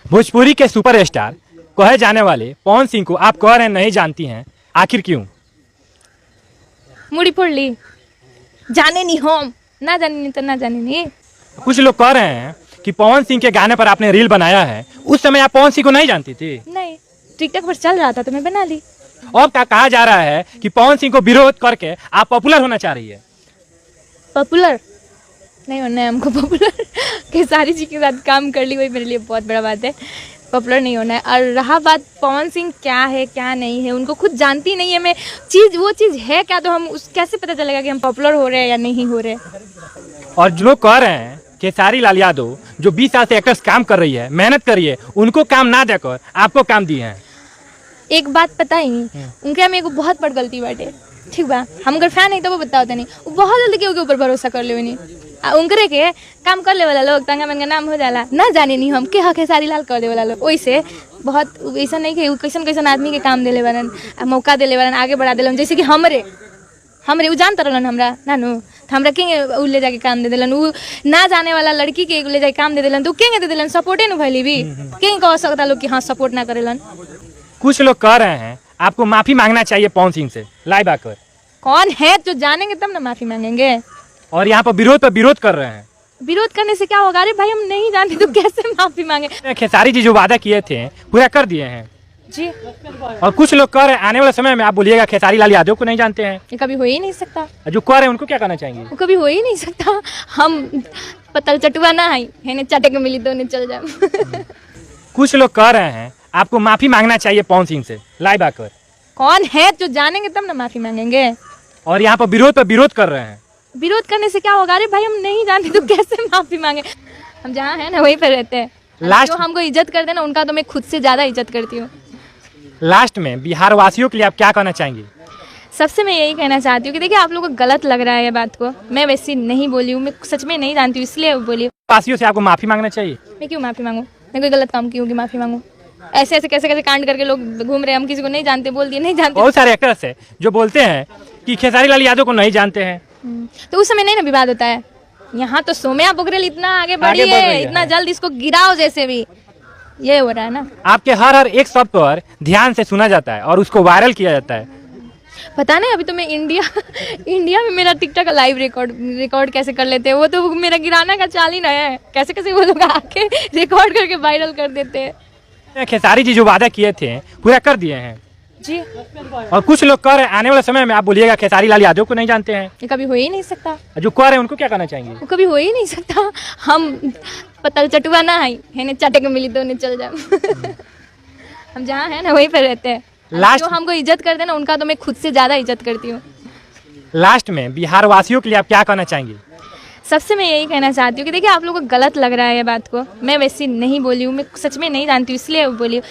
भोजपुरी के सुपरस्टार कहे जाने वाले पवन सिंह को आप कह रहे हैं नहीं जानती हैं, आखिर क्यों? मुड़ी फोड़ ली, जाने नहीं हम, ना जाने नहीं तो ना जाने नहीं। कुछ लोग कह रहे हैं कि पवन सिंह के गाने पर आपने रील बनाया है, उस समय आप पवन सिंह को नहीं जानती थी? नहीं, टिकटॉक पर चल रहा था तो मैं बना ली। और क्या कहा जा रहा है कि पवन सिंह को विरोध करके आप पॉपुलर होना चाह रही है? पॉपुलर नहीं होना है हमको, पॉपुलर खेसारी जी के साथ काम कर ली वही मेरे लिए बहुत बड़ा बात है। पॉपुलर नहीं होना है। और रहा बात पवन सिंह क्या है क्या नहीं है, उनको खुद जानती नहीं है मैं वो चीज़ है क्या, तो हम उस कैसे पता चलेगा कि हम पॉपुलर हो रहे हैं या नहीं हो रहे। और जो लोग कह रहे हैं खेसारी लाल यादव जो 20 साल से एक्टर्स काम कर रही है, मेहनत कर रही है, उनको काम ना देकर आपको काम दिए हैं। एक बात पता ही उनके में एगो बहुत बड़ गलती बाटे, ठीक बा, हम अगर फैन नहीं तो वो बताओ नहीं, वो बहुत जल्दी के ऊपर भरोसा कर ले नहीं, उनकरे के काम कर ले वाला लोग तंगा मन का नाम हो जाला, ना जाने नहीं हम के हक खेसारी लाल कर दे वाला लोग, वैसे बहुत ऐसा नहीं कि कैसन कैसन आदमी के काम देले वालन, मौका देले वालन, आगे बढ़ा देलन, जैसे कि हमरे उ जानता रहलन हमरा नानू, हमरा के उ ले जाके काम दे देलन, उ ना जाने वाला लड़की के ले जाके काम दे देलन, तो के दे देलन, सपोर्टे न भइली भी के कह सकता लोग कि हाँ सपोर्ट ना करेलन। कुछ लोग कह रहे हैं आपको माफी मांगना चाहिए पवन सिंह से लाइव आकर। कौन है जो जानेंगे तब ना माफी मांगेंगे। और यहाँ पर विरोध कर रहे हैं। विरोध करने से क्या होगा? अरे भाई हम नहीं जानते तो कैसे माफी मांगे। खेसारी जी जो वादा किए थे पूरा कर दिए हैं जी। और कुछ लोग कह रहे हैं आने वाले समय में आप बोलिएगा खेसारी लाल यादव को नहीं जानते हैं। ये कभी हो ही नहीं सकता। जो कह रहे हैं उनको क्या कहना चाहेंगे? वो कभी हो ही नहीं सकता। हम पतल चटुआ ना है चाटे के मिली तो चल जाए। कुछ लोग कह रहे हैं आपको माफी मांगना चाहिए पवन सिंह से लाइव आकर। कौन है जो जानेंगे तब ना माफी मांगेंगे। और यहाँ पर विरोध कर रहे हैं। विरोध करने से क्या होगा? अरे भाई हम नहीं जानते तो कैसे माफी मांगे। हम जहाँ है ना वहीं पर रहते हैं। लास्ट जो हमको इज्जत करते हैं ना उनका तो मैं खुद से ज्यादा इज्जत करती हूँ। लास्ट में बिहार वासियों के लिए आप क्या कहना चाहेंगे? सबसे मैं यही कहना चाहती हूँ कि देखिए आप लोगों को गलत लग रहा है ये बात को, मैं वैसी नहीं बोली हूँ, मैं सच में नहीं जानती हूँ इसलिए बोली। वासियों से आपको माफी मांगना चाहिए। मैं क्यों माफी मांगू? मैं कोई गलत काम की हूँ कि माफी मांगू? ऐसे ऐसे कैसे कैसे कांड करके लोग घूम रहे हैं, हम किसी को नहीं जानते, बोल दिए नहीं जानते। बहुत सारे एक्टर्स है जो बोलते हैं कि खेसारी लाल यादव को नहीं जानते हैं, तो उस समय नहीं ना विवाद होता है। यहाँ तो सोम्या पोखरेल इतना आगे बढ़ी है, इतना जल्द इसको गिराओ जैसे भी, ये हो रहा है ना। आपके हर एक शब्द पर ध्यान से सुना जाता है और उसको वायरल किया जाता है। पता नहीं अभी तो मैं इंडिया में मेरा टिकटॉक का लाइव रिकॉर्ड कैसे कर लेते हैं, वो तो मेरा गिराना का चाल ही ना है, कैसे कैसे वो लोग आके रिकॉर्ड करके वायरल कर देते हैं। खेसारी जी जो वादा किए थे पूरा कर दिए हैं जी। और कुछ लोग कह रहे हैं आने वाले समय में आप बोलिएगा खेसारी लाल यादव को नहीं जानते हैं। ये कभी हो ही नहीं सकता। जो कह रहे हैं उनको क्या कहना चाहेंगे? वो कभी हो ही नहीं सकता। हम पतल चटुआ ना है चाटे के मिली तो चल जाए। हम जहाँ है ना वहीं पर रहते हैं। जो हमको इज्जत करते हैं ना उनका तो मैं खुद से ज्यादा इज्जत करती हूँ। लास्ट में बिहार वासियों के लिए आप क्या कहना चाहेंगे? सबसे मैं यही कहना चाहती हूँ कि देखिए आप लोगों को गलत लग रहा है ये बात को, मैं वैसी नहीं बोली हूँ, मैं सच में नहीं जानती हूँ इसलिए बोली हूँ।